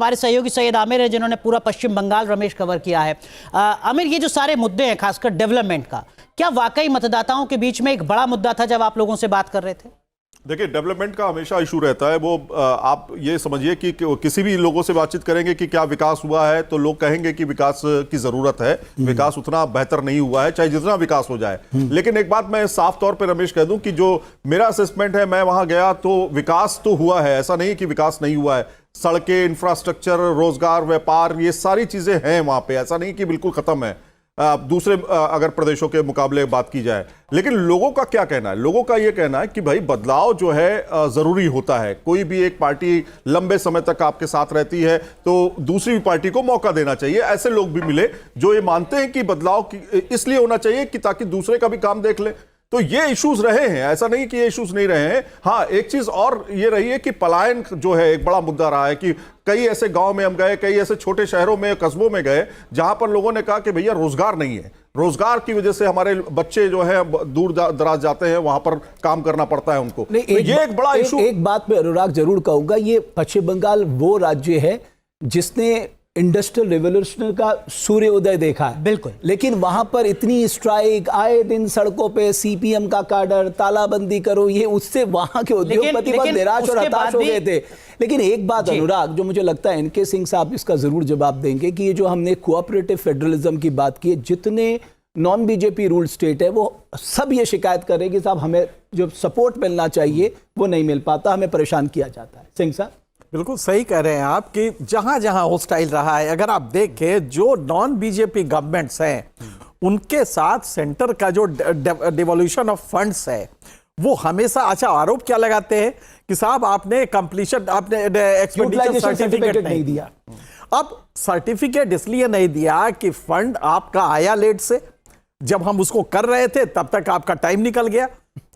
हमारे सहयोगी सैयद आमिर है जिन्होंने पूरा पश्चिम बंगाल रमेश कवर किया है। आमिर, ये जो सारे मुद्दे हैं खासकर डेवलपमेंट का, क्या वाकई मतदाताओं के बीच में एक बड़ा मुद्दा था जब आप लोगों से बात कर रहे थे? देखिए, डेवलपमेंट का हमेशा इशू रहता है। वो आप ये समझिए कि किसी भी लोगों से बातचीत करेंगे कि क्या विकास हुआ है, तो लोग कहेंगे कि विकास की जरूरत है, विकास उतना बेहतर नहीं हुआ है, चाहे जितना विकास हो जाए। लेकिन एक बात मैं साफ तौर पे रमेश कह दूं कि जो मेरा असेसमेंट है, मैं वहां गया तो विकास तो हुआ है, ऐसा नहीं कि विकास नहीं हुआ है। सड़कें, इंफ्रास्ट्रक्चर, रोजगार, व्यापार, ये सारी चीजें हैं वहां पे, ऐसा नहीं कि बिल्कुल खत्म है दूसरे अगर प्रदेशों के मुकाबले बात की जाए। लेकिन लोगों का क्या कहना है? लोगों का यह कहना है कि भाई बदलाव जो है जरूरी होता है। कोई भी एक पार्टी लंबे समय तक आपके साथ रहती है तो दूसरी पार्टी को मौका देना चाहिए। ऐसे लोग भी मिले जो ये मानते हैं कि बदलाव इसलिए होना चाहिए कि ताकि दूसरे का भी काम देख ले। तो ये इश्यूज रहे हैं, ऐसा नहीं कि ये इश्यूज नहीं रहे हैं। हाँ, एक चीज और ये रही है कि पलायन जो है एक बड़ा मुद्दा रहा है कि कई ऐसे गांव में हम गए, कई ऐसे छोटे शहरों में, कस्बों में गए जहां पर लोगों ने कहा कि भैया रोजगार नहीं है, रोजगार की वजह से हमारे बच्चे जो है दूर दराज जाते हैं, वहां पर काम करना पड़ता है उनको। तो ये एक बड़ा इशू। एक बात मैं अनुराग जरूर कहूंगा, ये पश्चिम बंगाल वो राज्य है जिसने इंडस्ट्रियल रिवोल्यूशन का सूर्योदय देखा है। बिल्कुल। लेकिन वहां पर इतनी स्ट्राइक, आए दिन सड़कों पे सीपीएम का काडर, तालाबंदी करो, ये उससे वहां के उद्योगपति बहुत निराश और हताश हो गए थे। लेकिन एक बात अनुराग, जो मुझे लगता है एनके सिंह साहब इसका जरूर जवाब देंगे, कि ये जो हमने कोऑपरेटिव फेडरलिज्म की बात की है, जितने नॉन बीजेपी रूल स्टेट है वो सब ये शिकायत कर रहे हैं कि साहब हमें जो सपोर्ट मिलना चाहिए वो नहीं मिल पाता, हमें परेशान किया जाता है। सिंह साहब बिल्कुल सही कह रहे हैं आप कि जहां जहां हॉस्टाइल रहा है, अगर आप देखें जो नॉन बीजेपी गवर्नमेंट्स हैं उनके साथ सेंटर का जो डिवोल्यूशन ऑफ फंड्स है वो हमेशा, अच्छा आरोप क्या लगाते हैं कि साहब आपने कंप्लीशन, आपने एक्सपेंडिचर सर्टिफिकेट नहीं दिया। अब सर्टिफिकेट इसलिए नहीं दिया कि फंड आपका आया लेट से, जब हम उसको कर रहे थे तब तक आपका टाइम निकल गया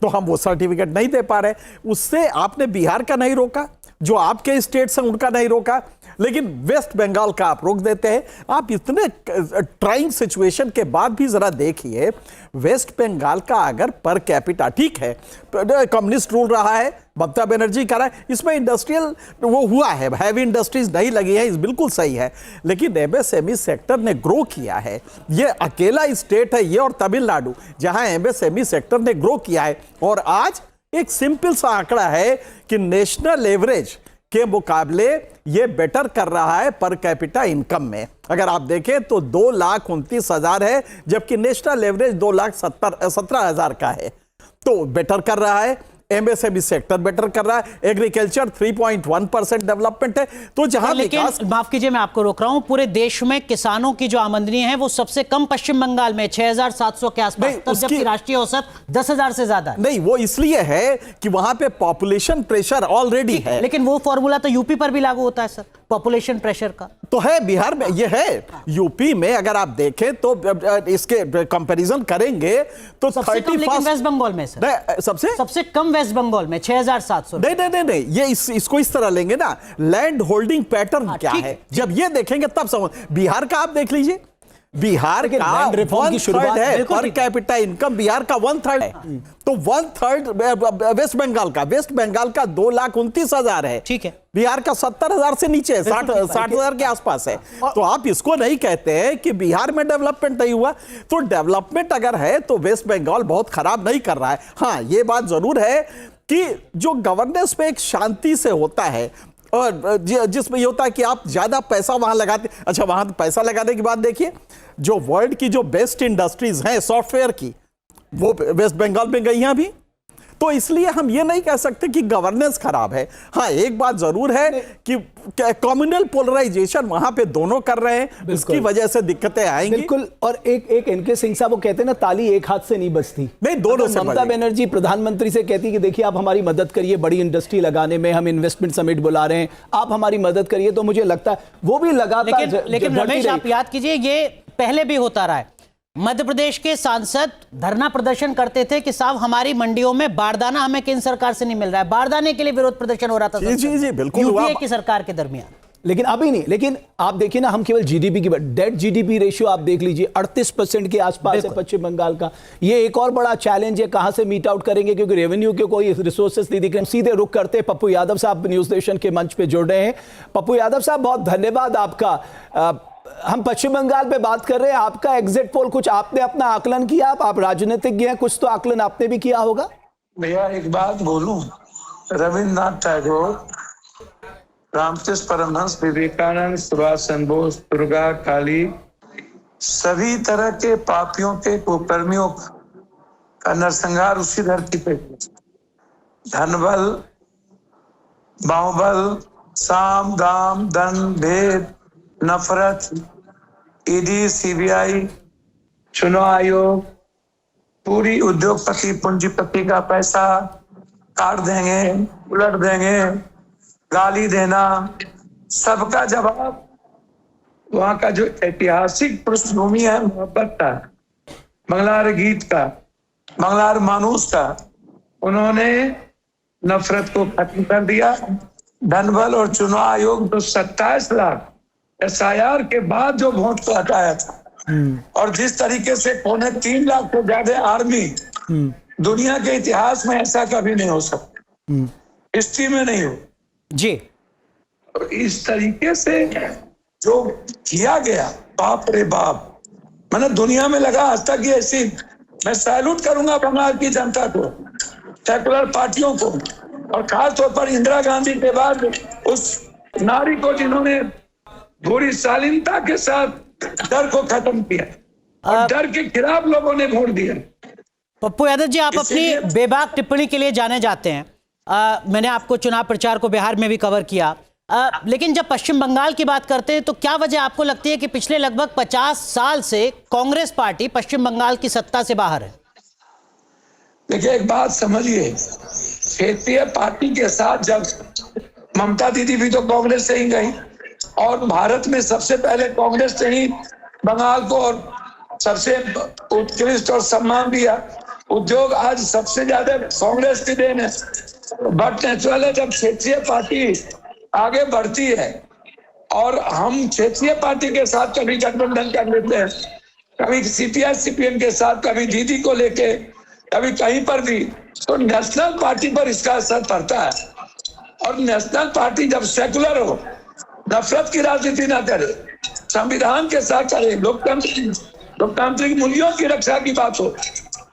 तो हम वो सर्टिफिकेट नहीं दे पा रहे। उससे आपने बिहार का नहीं रोका, जो आपके स्टेट्स हैं उनका नहीं रोका, लेकिन वेस्ट बंगाल का आप रोक देते हैं। आप इतने ट्राइंग सिचुएशन के बाद भी जरा देखिए, वेस्ट बंगाल का अगर पर कैपिटा, ठीक है कम्युनिस्ट रूल रहा है, ममता बनर्जी कर रहा है, इसमें इंडस्ट्रियल वो हुआ है, हैवी इंडस्ट्रीज नहीं लगी है, इस बिल्कुल सही है, लेकिन एमएसएमई सेक्टर ने ग्रो किया है। ये अकेला स्टेट है ये और तमिलनाडु जहां एमएसएमई सेक्टर ने ग्रो किया है। और आज एक सिंपल सा आंकड़ा है कि नेशनल एवरेज के मुकाबले ये बेटर कर रहा है पर कैपिटा इनकम में। अगर आप देखें तो 2,29,000 है, जबकि नेशनल एवरेज 2,17,000 का है, तो बेटर कर रहा है। एमएसएमई सेक्टर बेटर कर रहा है, एग्रीकल्चर 3.1% डेवलपमेंट है। तो जहां लेकिन माफ कीजिए मैं आपको रोक रहा हूं, पूरे देश में किसानों की जो आमदनी है वो सबसे कम पश्चिम बंगाल में 6,700 के आसपास, तब जबकि राष्ट्रीय औसत 10,000 से ज्यादा नहीं। वो इसलिए है कि वहां पे पॉपुलेशन प्रेशर ऑलरेडी है। लेकिन वो फॉर्मूला तो यूपी पर भी लागू होता है सर, पॉपुलेशन प्रेशर का तो है, बिहार में ये है, यूपी में अगर आप देखें तो इसके कंपैरिजन करेंगे तो सबसे कम, लेकिन वेस्ट बंगाल में सर सबसे कम वेस्ट बंगाल में 6,700। नहीं, ये इसको इस तरह लेंगे ना, लैंड होल्डिंग पैटर्न क्या है, जब ये देखेंगे तब समझ। बिहार का आप देख लीजिए, बिहार का 1/3 है पर कैपिटा इनकम, बिहार का 1/3 है, तो 1/3 वेस्ट बंगाल का 2,29,000 है, ठीक है, बिहार का 70,000 से नीचे है, 60,000 के आसपास है। तो आप इसको नहीं कहते हैं कि बिहार में डेवलपमेंट नहीं हुआ। तो डेवलपमेंट अगर है तो वेस्ट बंगाल बहुत खराब नहीं कर रहा है। हाँ, ये बात जरूर है कि जो गवर्नेंस में एक शांति से होता है और जिसमें ये होता है कि आप ज्यादा पैसा वहां लगाते, अच्छा वहां पैसा लगाने की बात देखिए, जो वर्ल्ड की जो बेस्ट इंडस्ट्रीज हैं सॉफ्टवेयर की, वो वेस्ट बंगाल में गई हैं अभी। तो इसलिए हम ये नहीं कह सकते कि गवर्नेंस खराब है। हाँ, एक बात जरूर है कि कम्युनल पोलराइजेशन वहां पे दोनों कर रहे हैं, उसकी वजह से दिक्कतें आएंगी। बिल्कुल। और एक एनके सिंह साहब वो कहते हैं ना, ताली एक हाथ से नहीं बजती, नहीं दोनों से। ममता बनर्जी प्रधानमंत्री से कहती कि देखिए आप हमारी मदद करिए, बड़ी इंडस्ट्री लगाने में, हम इन्वेस्टमेंट समिट बुला रहे हैं, आप हमारी मदद करिए, तो मुझे लगता है वो भी लगातार। लेकिन रमेश, आप याद कीजिए ये पहले भी होता रहा है। मध्य प्रदेश के सांसद धरना प्रदर्शन करते थे कि साहब हमारी मंडियों में बारदाना हमें केंद्र सरकार से नहीं मिल रहा है, बारदाने के लिए विरोध प्रदर्शन हो रहा था जी बिल्कुल यूपीए की सरकार के दरमियान। लेकिन अभी नहीं। लेकिन आप देखिए ना, हम केवल जीडीपी की बात, डेट जीडीपी रेशियो आप देख लीजिए 38% के आसपास है पश्चिम बंगाल का। ये एक और बड़ा चैलेंज है, कहां से मीट आउट करेंगे, क्योंकि रेवेन्यू के कोई रिसोर्सेस नहीं दिख रहे। सीधे रुक करते हैं, पप्पू यादव साहब न्यूज नेशन के मंच पे जुड़ रहे हैं। पप्पू यादव साहब, बहुत धन्यवाद आपका। हम पश्चिम बंगाल पे बात कर रहे हैं, आपका एग्जिट पोल, कुछ आपने अपना आकलन किया? आप राजनीतिज्ञ हैं, कुछ तो आकलन आपने भी किया होगा। भैया एक बात बोलूं, रविन्द्रनाथ टैगोर, रामकृष्ण परमहंस, विवेकानंद, सुभाष चंद्र बोस, दुर्गा काली, सभी तरह के पापियों के कुकर्मियों का नरसंहार उसी धरती पे। धनबल, बाहुबल, साम दाम दंड भेद नफरत, ईडी सीबीआई, चुनाव आयोग, पूरी उद्योगपति पूंजीपति का पैसा काट देंगे, उलट देंगे, गाली देना, सबका जवाब वहां का जो ऐतिहासिक पृष्ठभूमि है मोहब्बत का, मंगलार गीत का, मंगलार मानूस का, उन्होंने नफरत को खत्म कर दिया। धनबल और चुनाव आयोग तो 27 लाख SIR के बाद जो वोट को हटाया था, और जिस तरीके से 3.25 लाख से ज्यादा आर्मी, दुनिया के इतिहास में ऐसा कभी नहीं हो सकता, हिस्ट्री में नहीं हो जी। और इस तरीके से जो किया गया, बाप रे बाप, मैंने दुनिया में लगा आज तक ये ऐसी। मैं सैल्यूट करूंगा बंगाल की जनता को, सेकुलर पार्टियों को, और खासतौर पर इंदिरा गांधी के बाद उस नारी को जिन्होंने पूरी शालीनता के साथ डर को खत्म किया, और डर के खिलाफ लोगों ने वोट दिया। पप्पू यादव जी, आप अपनी बेबाक टिप्पणी के लिए जाने जाते हैं। मैंने आपको चुनाव प्रचार को बिहार में भी कवर किया, लेकिन जब पश्चिम बंगाल की बात करते हैं तो क्या वजह आपको लगती है कि पिछले लगभग 50 साल से कांग्रेस पार्टी पश्चिम बंगाल की सत्ता से बाहर है? देखिए एक बात समझिए, क्षेत्रीय पार्टी के साथ जब ममता दीदी भी तो कांग्रेस से ही गई, और भारत में सबसे पहले कांग्रेस से ही बंगाल को और सबसे उत्कृष्ट और सम्मान दिया। उद्योग आज सबसे ज्यादा कांग्रेस की देन है। बट नेचुरल है, जब क्षेत्रीय पार्टी आगे बढ़ती है, और हम क्षेत्रीय पार्टी के साथ कभी गठबंधन कर लेते हैं, कभी CPI CPM के साथ, कभी दीदी को लेके, कभी कहीं पर भी, तो नेशनल पार्टी पर इसका असर पड़ता है। और नेशनल पार्टी जब सेकुलर हो, नफरत की राजनीति ना करे, संविधान के साथ चले, लोकतांत्रिक मूल्यों की रक्षा की बात हो,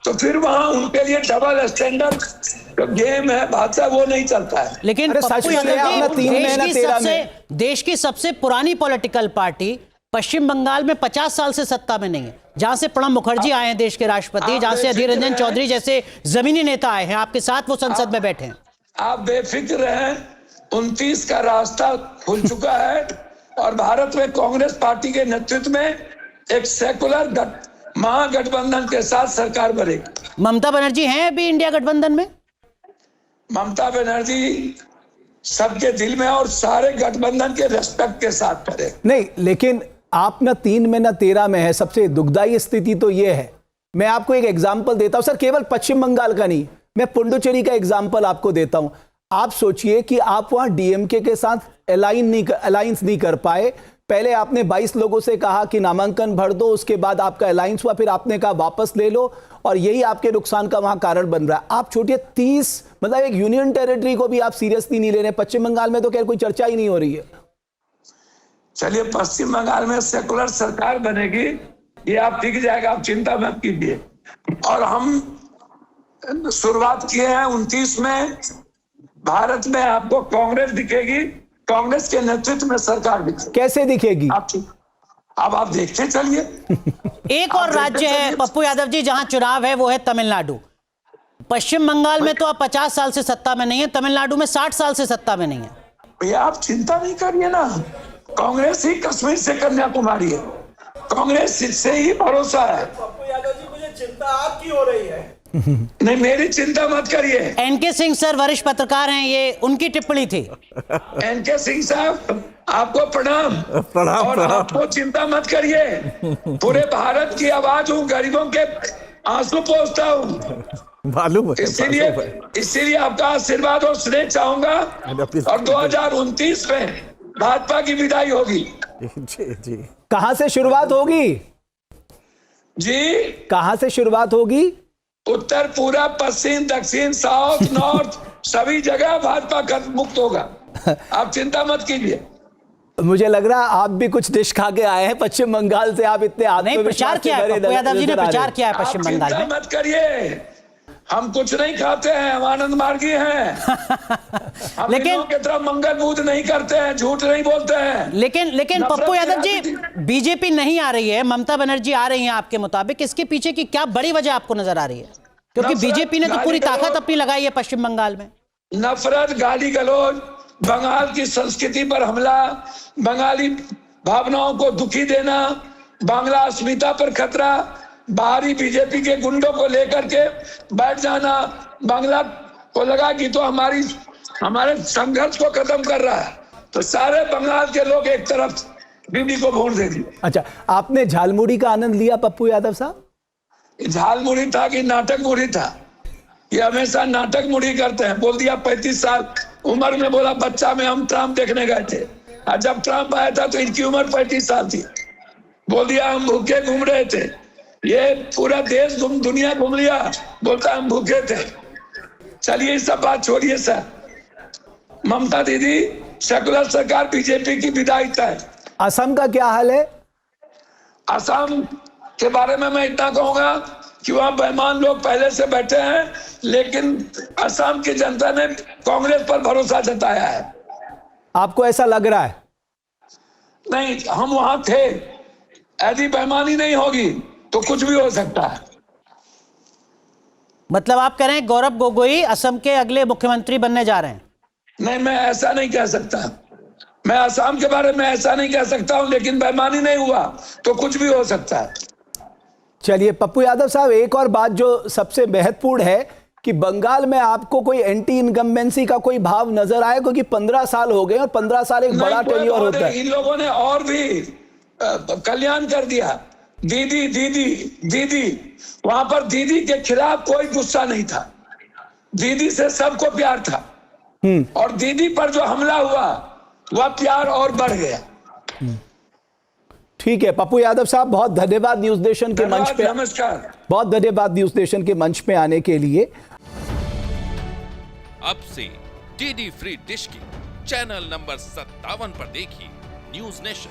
तो फिर वहां उनके लिए डबल स्टैंडर्ड गेम है, बात है, वो नहीं चलता है। लेकिन पप्पू यादव जी, देश की सबसे पुरानी पॉलिटिकल पार्टी पश्चिम बंगाल में 50 साल से सत्ता में नहीं है, जहां से प्रणब मुखर्जी आए हैं देश के राष्ट्रपति, जहां से अधीर रंजन चौधरी जैसे जमीनी नेता आए हैं, आपके साथ वो संसद में बैठे हैं। आप बेफिक्र रहें, 29 का रास्ता खुल चुका है, और भारत में कांग्रेस पार्टी के नेतृत्व में एक सेकुलर महागठबंधन के साथ सरकार बनेगी। ममता बनर्जी हैं अभी इंडिया गठबंधन में? ममता बनर्जी सबके दिल में, और सारे गठबंधन के रेस्पेक्ट के साथ करे। नहीं, लेकिन आप ना 3 में ना 13 में है। सबसे दुखदाई स्थिति तो ये है, मैं आपको एक एग्जांपल देता हूं सर, केवल पश्चिम बंगाल का नहीं, मैं पुडुचेरी का एग्जांपल आपको देता हूं। आप सोचिए कि आप वहां डीएमके के साथ अलायंस नहीं कर पाए। पहले आपने 22 लोगों से कहा कि नामांकन भर दो, उसके बाद आपका अलायंस हुआ, फिर आपने कहा वापस ले लो, और यही आपके नुकसान का वहां कारण बन रहा है। आप छोड़िए 30, मतलब एक यूनियन टेरिटरी को भी आप सीरियसली नहीं ले रहे। पश्चिम बंगाल में तो खैर कोई चर्चा ही नहीं हो रही है। चलिए, पश्चिम बंगाल में सेकुलर सरकार बनेगी, ये आप दिख जाएगा, आप चिंता मत कीजिए। और हम शुरुआत किए हैं 29 में, भारत में आपको कांग्रेस दिखेगी, कांग्रेस के नेतृत्व में सरकार दिखेगी। कैसे दिखेगी? अब आप देखते चलिए। एक और राज्य है पप्पू यादव जी जहां चुनाव है, वो है तमिलनाडु। पश्चिम बंगाल में तो आप 50 साल से सत्ता में नहीं है, तमिलनाडु में 60 साल से सत्ता में नहीं है। भैया आप चिंता नहीं करिए ना, कांग्रेस ही कश्मीर से कन्याकुमारी है, कांग्रेस से ही भरोसा है। पप्पू यादव जी, मुझे चिंता आपकी हो रही है। नहीं, मेरी चिंता मत करिए। एनके सिंह सर वरिष्ठ पत्रकार हैं, ये उनकी टिप्पणी थी। एनके सिंह साहब, आपको प्रणाम। और आपको चिंता मत करिए, पूरे भारत की आवाज हूँ, गरीबों के आंसू पोंछता हूँ, मालूम है। इसीलिए आपका आशीर्वाद और स्नेह चाहूंगा। और 2029 में भाजपा की विदाई होगी। जी जी। कहां से शुरुआत होगी? जी, कहां से शुरुआत होगी? उत्तर, पूरब, पश्चिम, दक्षिण, साउथ, नॉर्थ, सभी जगह भाजपा का मुक्त होगा। आप चिंता मत कीजिए। मुझे लग रहा है आप भी कुछ डिश खा के आए हैं पश्चिम बंगाल से। आप इतने नहीं, प्रचार किया है, पप्पू यादव जी ने प्रचार किया है पश्चिम आप बंगाल चिंता में। मत करिए, हम कुछ नहीं खाते हैं, हम आनंद मार्गी हैं। हम लेकिन- इन की तरह मंगल बूध नहीं करते हैं, झूठ नहीं बोलते हैं। लेकिन नफरत पप्पू की यादव जी, राजनीति- बीजेपी नहीं आ रही है, ममता बनर्जी आ रही हैं आपके मुताबिक, इसके पीछे की क्या बड़ी वजह आपको नजर आ रही है? क्योंकि नफरत, बीजेपी ने तो पूरी गाली ताकत गलौज- अपनी लगाई है पश्चिम बंगाल में। नफरत, गाली गलौज, बंगाल की संस्कृति पर हमला, बंगाली भावनाओं को दुखी देना, बांग्ला अस्मिता पर खतरा, बाहरी बीजेपी के गुंडों को लेकर के बैठ जाना, बांग्ला को लगा कि तो हमारे संघर्ष को खत्म कर रहा है, तो सारे बंगाल के लोग एक तरफ दीदी को वोट दे दिए। अच्छा, आपने झालमुड़ी का आनंद लिया पप्पू यादव साहब? झालमुड़ी था कि नाटक मुड़ी था? ये हमेशा नाटक मुड़ी करते हैं। बोल दिया 35 साल उम्र में, बोला बच्चा में हम ट्रम्प देखने गए थे, और जब ट्रम्प आया था तो इनकी उम्र 35 साल थी। बोल दिया हम भूखे घूम रहे थे, ये पूरा देश दुनिया घूम लिया, बोलता हम भूखे थे। चलिए सब बात छोड़िए सर। ममता दीदी, सेकुलर सरकार, बीजेपी की विदाई तय। असम का क्या हाल है? असम के बारे में मैं इतना कहूंगा कि वहां बेईमान लोग पहले से बैठे हैं, लेकिन असम की जनता ने कांग्रेस पर भरोसा जताया है। आपको ऐसा लग रहा है? नहीं, हम वहां थे। यदि बेईमानी नहीं होगी तो कुछ भी हो सकता है। मतलब आप कह रहे हैं गौरव गोगोई असम के अगले मुख्यमंत्री बनने जा रहे हैं? नहीं, मैं ऐसा नहीं कह सकता। मैं असम के बारे में ऐसा नहीं कह सकता हूं, लेकिन बेईमानी नहीं हुआ तो कुछ भी हो सकता है। चलिए पप्पू यादव साहब, एक और बात जो सबसे महत्वपूर्ण है कि बंगाल में आपको कोई एंटी इनकम्बेंसी का कोई भाव नजर आए? क्योंकि 15 साल हो गए और 15 साल एक बड़ा नहीं, कोई टेन्योर और होता है। इन लोगों ने और भी कल्याण कर दिया। दीदी दीदी दीदी, वहां पर दीदी के खिलाफ कोई गुस्सा नहीं था, दीदी से सबको प्यार था। और दीदी पर जो हमला हुआ वह प्यार और बढ़ गया। ठीक है पप्पू यादव साहब, बहुत धन्यवाद न्यूज नेशन के मंच पे, नमस्कार। बहुत धन्यवाद न्यूज नेशन के मंच पे आने के लिए। अब से डीडी फ्री डिश की चैनल नंबर 57 पर देखिए न्यूज नेशन।